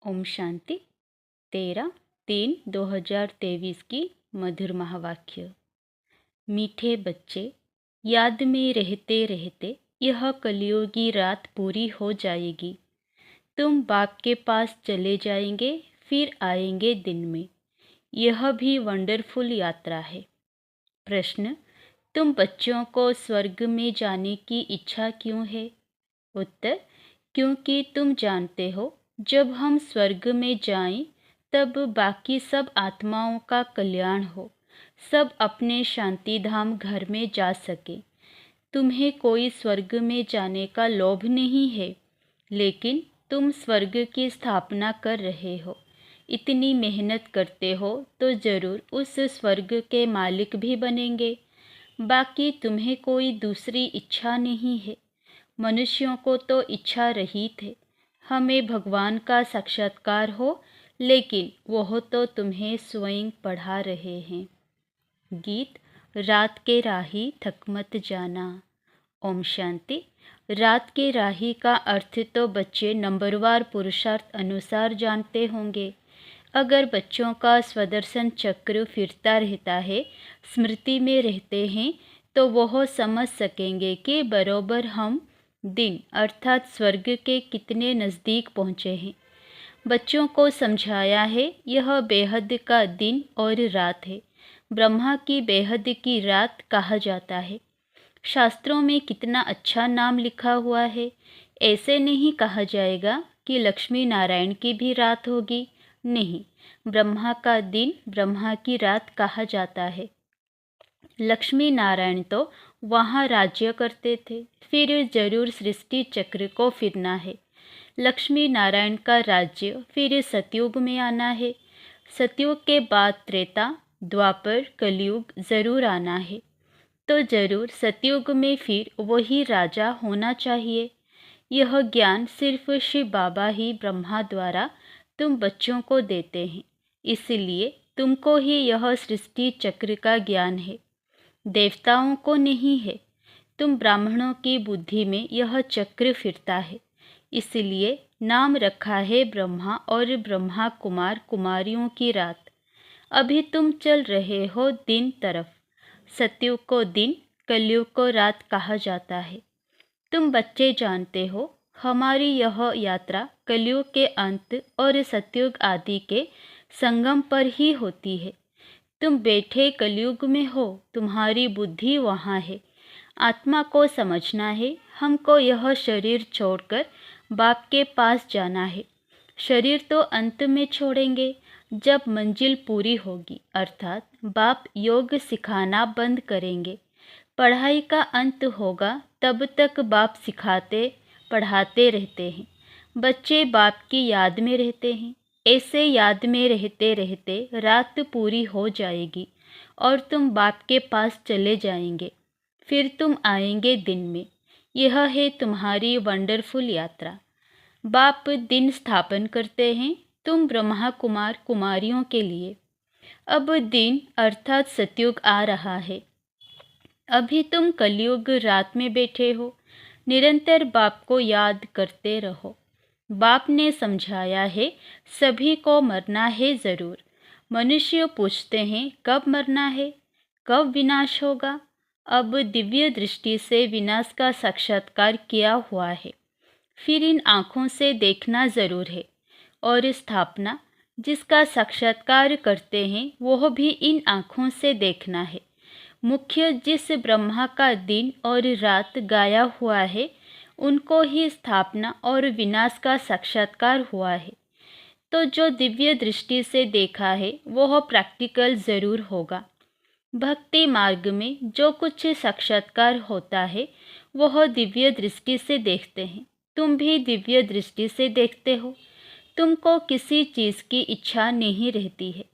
ओम शांति 13/3/2023 की मधुर महावाक्य। मीठे बच्चे, याद में रहते रहते यह कलियुगी रात पूरी हो जाएगी। तुम बाप के पास चले जाएंगे, फिर आएंगे दिन में। यह भी वंडरफुल यात्रा है। प्रश्न: तुम बच्चों को स्वर्ग में जाने की इच्छा क्यों है? उत्तर: क्योंकि तुम जानते हो, जब हम स्वर्ग में जाएं, तब बाकी सब आत्माओं का कल्याण हो, सब अपने शांति धाम घर में जा सके। तुम्हें कोई स्वर्ग में जाने का लोभ नहीं है, लेकिन तुम स्वर्ग की स्थापना कर रहे हो। इतनी मेहनत करते हो तो जरूर उस स्वर्ग के मालिक भी बनेंगे। बाकी तुम्हें कोई दूसरी इच्छा नहीं है। मनुष्यों को तो इच्छा रहित है, हमें भगवान का साक्षात्कार हो, लेकिन वह तो तुम्हें स्वयं पढ़ा रहे हैं। गीत: रात के राही थक मत जाना। ओम शांति। रात के राही का अर्थ तो बच्चे नंबरवार पुरुषार्थ अनुसार जानते होंगे। अगर बच्चों का स्वदर्शन चक्र फिरता रहता है, स्मृति में रहते हैं, तो वह समझ सकेंगे कि बरोबर हम दिन अर्थात स्वर्ग के कितने नज़दीक पहुँचे हैं। बच्चों को समझाया है, यह बेहद का दिन और रात है। ब्रह्मा की बेहद की रात कहा जाता है। शास्त्रों में कितना अच्छा नाम लिखा हुआ है। ऐसे नहीं कहा जाएगा कि लक्ष्मी नारायण की भी रात होगी। नहीं, ब्रह्मा का दिन, ब्रह्मा की रात कहा जाता है। लक्ष्मी नारायण तो वहाँ राज्य करते थे, फिर जरूर सृष्टि चक्र को फिरना है। लक्ष्मी नारायण का राज्य फिर सतयुग में आना है। सतयुग के बाद त्रेता, द्वापर, कलयुग जरूर आना है। तो जरूर सतयुग में फिर वही राजा होना चाहिए। यह ज्ञान सिर्फ शिव बाबा ही ब्रह्मा द्वारा तुम बच्चों को देते हैं, इसलिए तुमको ही यह सृष्टि चक्र का ज्ञान है, देवताओं को नहीं है। तुम ब्राह्मणों की बुद्धि में यह चक्र फिरता है, इसलिए नाम रखा है ब्रह्मा और ब्रह्मा कुमार कुमारियों की रात। अभी तुम चल रहे हो दिन तरफ। सतयुग को दिन, कलयुग को रात कहा जाता है। तुम बच्चे जानते हो, हमारी यह यात्रा कलयुग के अंत और सतयुग आदि के संगम पर ही होती है। तुम बैठे कलयुग में हो, तुम्हारी बुद्धि वहाँ है। आत्मा को समझना है, हमको यह शरीर छोड़कर बाप के पास जाना है। शरीर तो अंत में छोड़ेंगे, जब मंजिल पूरी होगी, अर्थात बाप योग सिखाना बंद करेंगे। पढ़ाई का अंत होगा, तब तक बाप सिखाते पढ़ाते रहते हैं। बच्चे बाप की याद में रहते हैं। ऐसे याद में रहते रहते रात पूरी हो जाएगी और तुम बाप के पास चले जाएंगे। फिर तुम आएंगे दिन में। यह है तुम्हारी वंडरफुल यात्रा। बाप दिन स्थापन करते हैं, तुम ब्रह्मा कुमार कुमारियों के लिए। अब दिन अर्थात सतयुग आ रहा है। अभी तुम कलयुग रात में बैठे हो। निरंतर बाप को याद करते रहो। बाप ने समझाया है, सभी को मरना है ज़रूर। मनुष्य पूछते हैं, कब मरना है, कब विनाश होगा। अब दिव्य दृष्टि से विनाश का साक्षात्कार किया हुआ है, फिर इन आँखों से देखना ज़रूर है। और स्थापना, जिसका साक्षात्कार करते हैं, वह भी इन आँखों से देखना है। मुख्य जिस ब्रह्मा का दिन और रात गाया हुआ है, उनको ही स्थापना और विनाश का साक्षात्कार हुआ है। तो जो दिव्य दृष्टि से देखा है, वह प्रैक्टिकल ज़रूर होगा। भक्ति मार्ग में जो कुछ साक्षात्कार होता है, वह दिव्य दृष्टि से देखते हैं। तुम भी दिव्य दृष्टि से देखते हो। तुमको किसी चीज़ की इच्छा नहीं रहती है।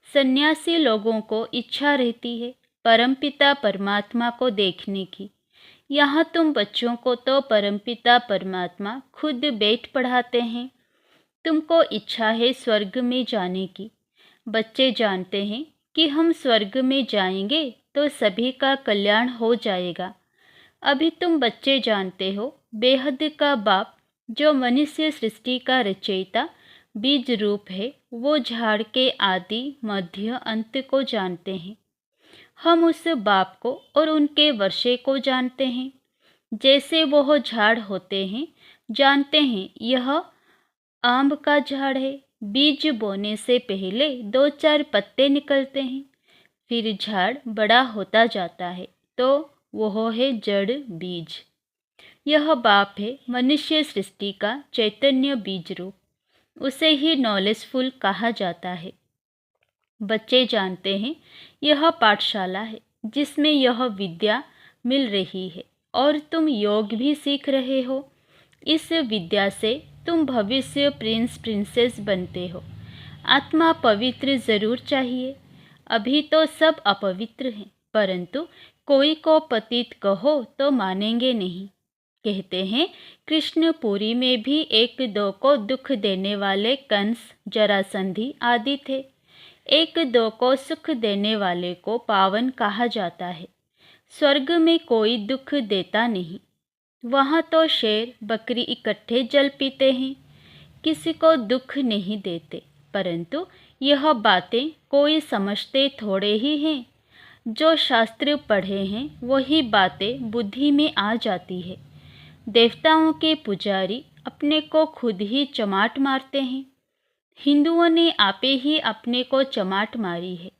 सन्यासी लोगों को इच्छा रहती है परमपिता परमात्मा को देखने की। यहाँ तुम बच्चों को तो परमपिता परमात्मा खुद बैठ पढ़ाते हैं। तुमको इच्छा है स्वर्ग में जाने की। बच्चे जानते हैं कि हम स्वर्ग में जाएंगे तो सभी का कल्याण हो जाएगा। अभी तुम बच्चे जानते हो, बेहद का बाप जो मनुष्य सृष्टि का रचयिता बीज रूप है, वो झाड़ के आदि मध्य अंत को जानते हैं। हम उस बाप को और उनके वर्षे को जानते हैं। जैसे वह झाड़ होते हैं, जानते हैं यह आम का झाड़ है। बीज बोने से पहले 2-4 पत्ते निकलते हैं, फिर झाड़ बड़ा होता जाता है, तो वह है जड़ बीज। यह बाप है मनुष्य सृष्टि का चैतन्य बीज रूप। उसे ही नॉलेजफुल कहा जाता है। बच्चे जानते हैं यह पाठशाला है जिसमें यह विद्या मिल रही है और तुम योग भी सीख रहे हो। इस विद्या से तुम भविष्य प्रिंस प्रिंसेस बनते हो। आत्मा पवित्र जरूर चाहिए। अभी तो सब अपवित्र हैं, परंतु कोई को पतित कहो तो मानेंगे नहीं। कहते हैं कृष्णपुरी में भी 1-2 को दुख देने वाले कंस, जरासंधी आदि थे। 1-2 को सुख देने वाले को पावन कहा जाता है। स्वर्ग में कोई दुख देता नहीं। वहाँ तो शेर बकरी इकट्ठे जल पीते हैं, किसी को दुख नहीं देते। परंतु यह बातें कोई समझते थोड़े ही हैं। जो शास्त्र पढ़े हैं वही बातें बुद्धि में आ जाती है। देवताओं के पुजारी अपने को खुद ही चमाट मारते हैं। हिंदुओं ने आपे ही अपने को चमाट मारी है।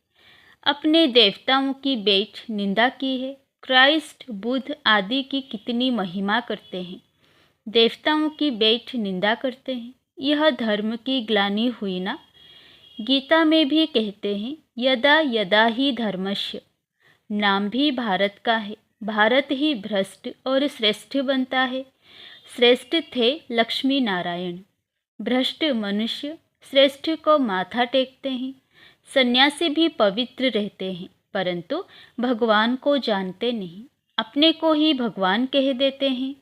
अपने देवताओं की बेठ निंदा की है। क्राइस्ट, बुद्ध आदि की कितनी महिमा करते हैं, देवताओं की बेठ निंदा करते हैं। यह धर्म की ग्लानि हुई ना। गीता में भी कहते हैं यदा यदा ही धर्मस्य। नाम भी भारत का है। भारत ही भ्रष्ट और श्रेष्ठ बनता है। श्रेष्ठ थे लक्ष्मी नारायण। भ्रष्ट मनुष्य श्रेष्ठ को माथा टेकते हैं। सन्यासी भी पवित्र रहते हैं, परंतु भगवान को जानते नहीं। अपने को ही भगवान कह देते हैं।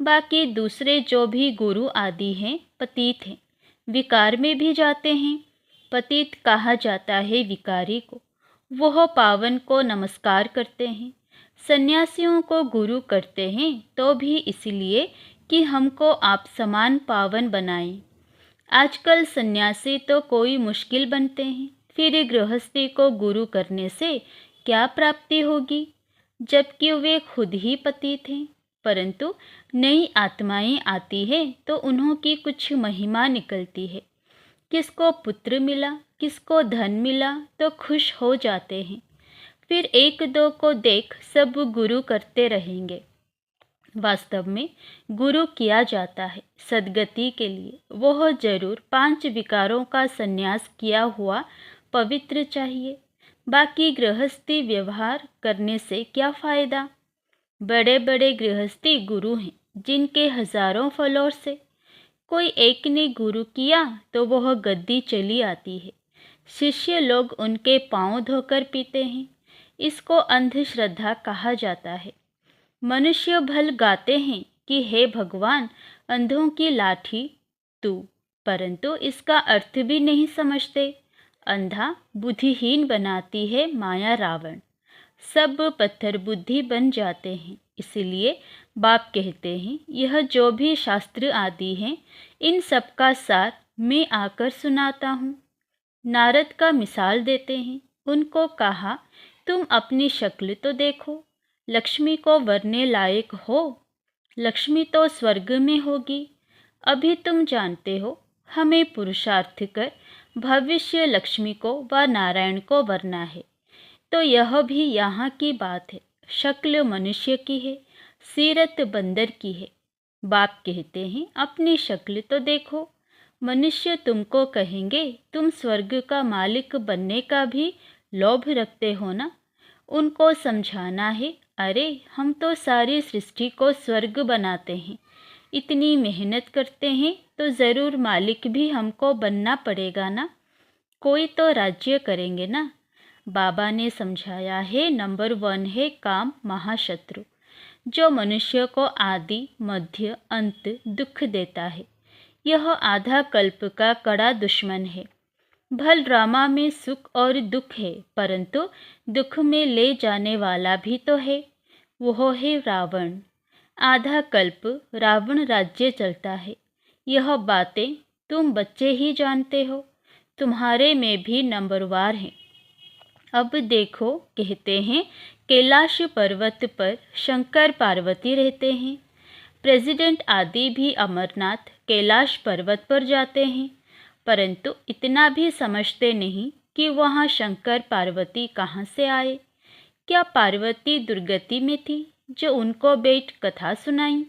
बाकी दूसरे जो भी गुरु आदि हैं पतित हैं, विकार में भी जाते हैं। पतित कहा जाता है विकारी को। वह पावन को नमस्कार करते हैं। सन्यासियों को गुरु करते हैं तो भी इसलिए कि हमको आप समान पावन बनाएं। आजकल सन्यासी तो कोई मुश्किल बनते हैं। फिर गृहस्थी को गुरु करने से क्या प्राप्ति होगी, जबकि वे खुद ही पतित हैं। परंतु नई आत्माएं आती है तो उन्हों की कुछ महिमा निकलती है। किसको पुत्र मिला, किसको धन मिला तो खुश हो जाते हैं। फिर 1-2 को देख सब गुरु करते रहेंगे। वास्तव में गुरु किया जाता है सद्गति के लिए। वह जरूर 5 विकारों का संन्यास किया हुआ पवित्र चाहिए। बाकी गृहस्थी व्यवहार करने से क्या फायदा। बड़े बड़े गृहस्थी गुरु हैं जिनके हजारों फॉलोअर्स से। कोई एक ने गुरु किया तो वह गद्दी चली आती है। शिष्य लोग उनके पांव धोकर पीते हैं। इसको अंधश्रद्धा कहा जाता है। मनुष्य भल गाते हैं कि हे भगवान अंधों की लाठी तू, परंतु इसका अर्थ भी नहीं समझते। अंधा बुद्धिहीन बनाती है माया रावण। सब पत्थर बुद्धि बन जाते हैं। इसलिए बाप कहते हैं यह जो भी शास्त्र आदि हैं इन सब का सार मैं आकर सुनाता हूँ। नारद का मिसाल देते हैं। उनको कहा तुम अपनी शक्ल तो देखो, लक्ष्मी को वरने लायक हो। लक्ष्मी तो स्वर्ग में होगी। अभी तुम जानते हो हमें पुरुषार्थ कर भविष्य लक्ष्मी को व नारायण को वरना है। तो यह भी यहाँ की बात है। शक्ल मनुष्य की है, सीरत बंदर की है। बाप कहते हैं अपनी शक्ल तो देखो। मनुष्य तुमको कहेंगे तुम स्वर्ग का मालिक बनने का भी लोभ रखते हो ना। उनको समझाना है अरे हम तो सारी सृष्टि को स्वर्ग बनाते हैं। इतनी मेहनत करते हैं तो ज़रूर मालिक भी हमको बनना पड़ेगा ना। कोई तो राज्य करेंगे ना। बाबा ने समझाया है नंबर 1 है काम महाशत्रु, जो मनुष्य को आदि मध्य अंत दुख देता है। यह आधा कल्प का कड़ा दुश्मन है। भल ड्रामा में सुख और दुख है, परंतु दुख में ले जाने वाला भी तो है। वह है रावण। आधा कल्प रावण राज्य चलता है। यह बातें तुम बच्चे ही जानते हो, तुम्हारे में भी नंबरवार हैं। अब देखो, कहते हैं कैलाश पर्वत पर शंकर पार्वती रहते हैं। प्रेसिडेंट आदि भी अमरनाथ कैलाश पर्वत पर जाते हैं, परंतु इतना भी समझते नहीं कि वहाँ शंकर पार्वती कहाँ से आए। क्या पार्वती दुर्गति में थी जो उनको बैठ कथा सुनाई?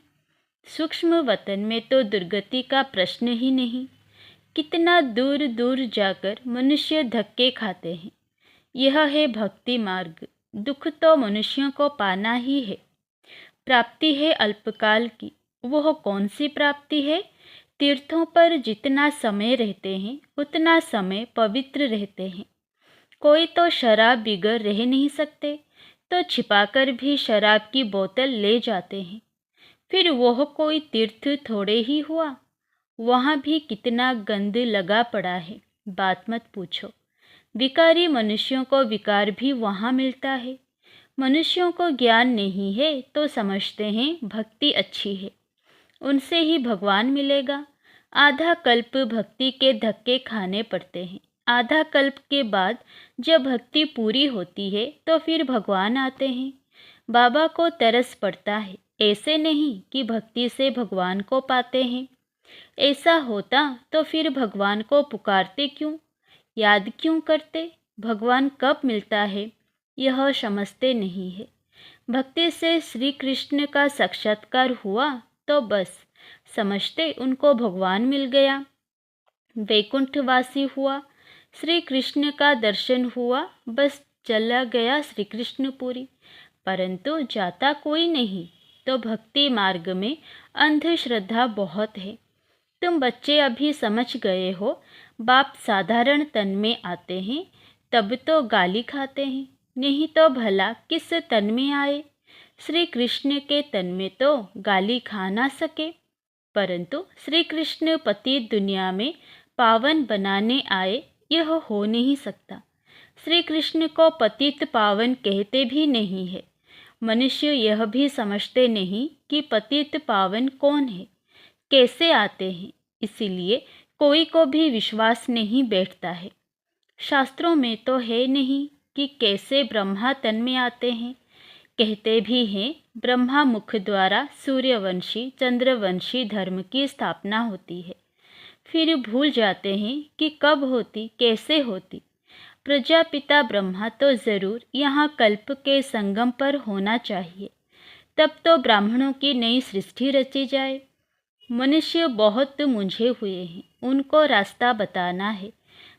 सूक्ष्म वतन में तो दुर्गति का प्रश्न ही नहीं। कितना दूर दूर जाकर मनुष्य धक्के खाते हैं। यह है भक्ति मार्ग। दुख तो मनुष्यों को पाना ही है। प्राप्ति है अल्पकाल की। वह कौन सी प्राप्ति है? तीर्थों पर जितना समय रहते हैं उतना समय पवित्र रहते हैं। कोई तो शराब बिगर रह नहीं सकते, तो छिपाकर भी शराब की बोतल ले जाते हैं। फिर वह कोई तीर्थ थोड़े ही हुआ। वहाँ भी कितना गंद लगा पड़ा है, बात मत पूछो। विकारी मनुष्यों को विकार भी वहाँ मिलता है। मनुष्यों को ज्ञान नहीं है तो समझते हैं भक्ति अच्छी है, उनसे ही भगवान मिलेगा। आधा कल्प भक्ति के धक्के खाने पड़ते हैं। आधा कल्प के बाद जब भक्ति पूरी होती है तो फिर भगवान आते हैं। बाबा को तरस पड़ता है। ऐसे नहीं कि भक्ति से भगवान को पाते हैं। ऐसा होता तो फिर भगवान को पुकारते क्यों, याद क्यों करते? भगवान कब मिलता है यह समझते नहीं है। भक्ति से श्री कृष्ण का साक्षात्कार हुआ तो बस समझते उनको भगवान मिल गया, वैकुंठवासी हुआ। श्री कृष्ण का दर्शन हुआ, बस चला गया श्री कृष्ण पुरी। परंतु जाता कोई नहीं। तो भक्ति मार्ग में अंधश्रद्धा बहुत है। तुम बच्चे अभी समझ गए हो। बाप साधारण तन में आते हैं तब तो गाली खाते हैं, नहीं तो भला किस तन में आए? श्री कृष्ण के तन में तो गाली खा ना सके। परंतु श्री कृष्ण पतित दुनिया में पावन बनाने आए, यह हो नहीं सकता। श्री कृष्ण को पतित पावन कहते भी नहीं है। मनुष्य यह भी समझते नहीं कि पतित पावन कौन है, कैसे आते हैं। इसीलिए कोई को भी विश्वास नहीं बैठता है। शास्त्रों में तो है नहीं कि कैसे ब्रह्मा तन में आते हैं। कहते भी हैं ब्रह्मा मुख द्वारा सूर्यवंशी चंद्रवंशी धर्म की स्थापना होती है। फिर भूल जाते हैं कि कब होती, कैसे होती। प्रजापिता ब्रह्मा तो जरूर यहाँ कल्प के संगम पर होना चाहिए, तब तो ब्राह्मणों की नई सृष्टि रची जाए। मनुष्य बहुत मुंझे हुए हैं, उनको रास्ता बताना है।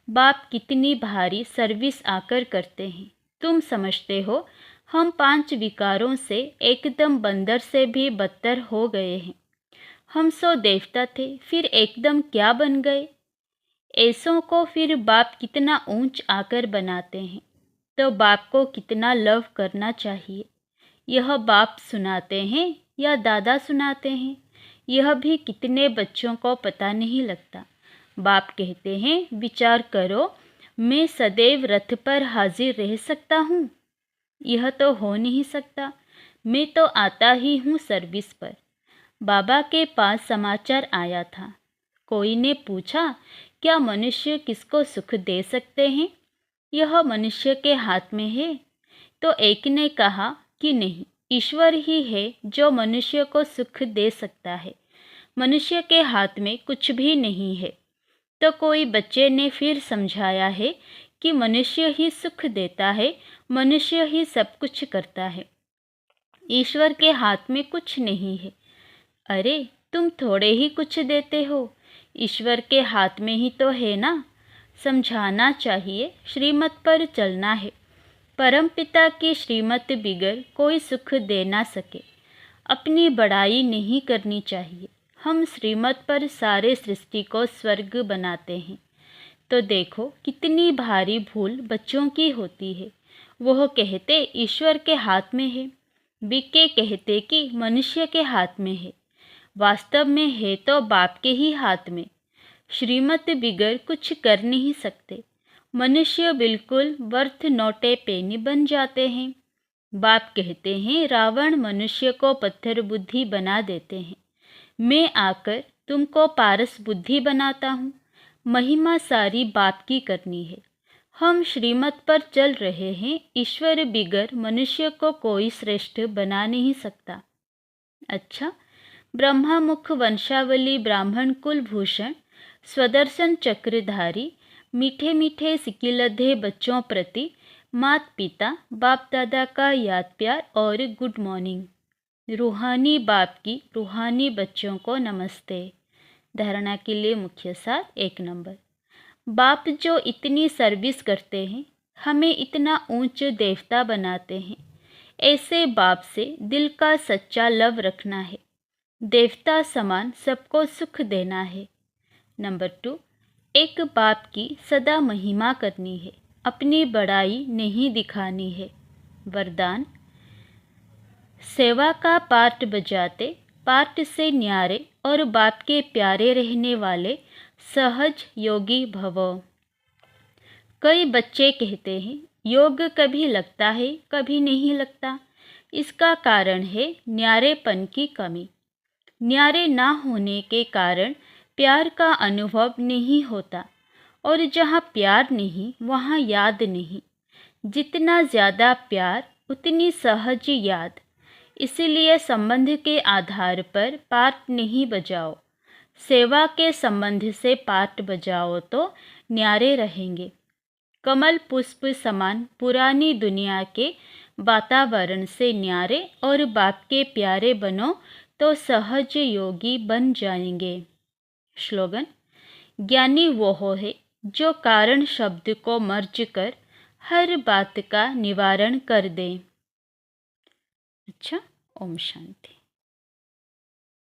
बाप कितनी भारी सर्विस आकर करते हैं। तुम समझते हो हम 5 विकारों से एकदम बंदर से भी बदतर हो गए हैं। हम 100 देवता थे, फिर एकदम क्या बन गए? ऐसों को फिर बाप कितना ऊंच आकर बनाते हैं, तो बाप को कितना लव करना चाहिए। यह बाप सुनाते हैं या दादा सुनाते हैं, यह भी कितने बच्चों को पता नहीं लगता। बाप कहते हैं विचार करो, मैं सदैव रथ पर हाजिर रह सकता हूँ? यह तो हो नहीं सकता। मैं तो आता ही हूँ सर्विस पर। बाबा के पास समाचार आया था। कोई ने पूछा क्या मनुष्य किसको सुख दे सकते हैं? यह मनुष्य के हाथ में है। तो एक ने कहा कि नहीं, ईश्वर ही है जो मनुष्य को सुख दे सकता है। मनुष्य के हाथ में कुछ भी नहीं है। तो कोई बच्चे ने फिर समझाया है कि मनुष्य ही सुख देता है, मनुष्य ही सब कुछ करता है, ईश्वर के हाथ में कुछ नहीं है। अरे तुम थोड़े ही कुछ देते हो, ईश्वर के हाथ में ही तो है ना। समझाना चाहिए, श्रीमत पर चलना है। परमपिता की श्रीमत बिगर कोई सुख दे ना सके। अपनी बड़ाई नहीं करनी चाहिए। हम श्रीमत पर सारे सृष्टि को स्वर्ग बनाते हैं। तो देखो कितनी भारी भूल बच्चों की होती है। वह कहते ईश्वर के हाथ में है, बीके कहते कि मनुष्य के हाथ में है। वास्तव में है तो बाप के ही हाथ में। श्रीमत बिगर कुछ कर नहीं सकते। मनुष्य बिल्कुल वर्थ नोटे पेनी बन जाते हैं। बाप कहते हैं रावण मनुष्य को पत्थर बुद्धि बना देते हैं। मैं आकर तुमको पारस बुद्धि बनाता हूँ। महिमा सारी बाप की करनी है। हम श्रीमत पर चल रहे हैं। ईश्वर बिगर मनुष्य को कोई श्रेष्ठ बना नहीं सकता। अच्छा, ब्रह्मामुख वंशावली ब्राह्मण कुलभूषण स्वदर्शन चक्रधारी मीठे मीठे सिकिलधे बच्चों प्रति मात पिता बाप दादा का याद प्यार और गुड मॉर्निंग। रूहानी बाप की रूहानी बच्चों को नमस्ते। धारणा के लिए मुख्य सार 1 नंबर। बाप जो इतनी सर्विस करते हैं, हमें इतना ऊंच देवता बनाते हैं, ऐसे बाप से दिल का सच्चा लव रखना है। देवता समान सबको सुख देना है। नंबर 2, एक बाप की सदा महिमा करनी है, अपनी बड़ाई नहीं दिखानी है। वरदान, सेवा का पार्ट बजाते पार्ट से न्यारे और बाप के प्यारे रहने वाले सहज योगी भवो। कई बच्चे कहते हैं योग कभी लगता है कभी नहीं लगता। इसका कारण है न्यारेपन की कमी। न्यारे ना होने के कारण प्यार का अनुभव नहीं होता, और जहाँ प्यार नहीं वहाँ याद नहीं। जितना ज़्यादा प्यार उतनी सहज याद। इसीलिए संबंध के आधार पर पार्ट नहीं बजाओ, सेवा के संबंध से पार्ट बजाओ तो न्यारे रहेंगे। कमल पुष्प समान पुरानी दुनिया के वातावरण से न्यारे और बाप के प्यारे बनो तो सहज योगी बन जाएंगे। स्लोगन, ज्ञानी वो है जो कारण शब्द को मर्ज कर हर बात का निवारण कर दे। अच्छा, ओम शांति।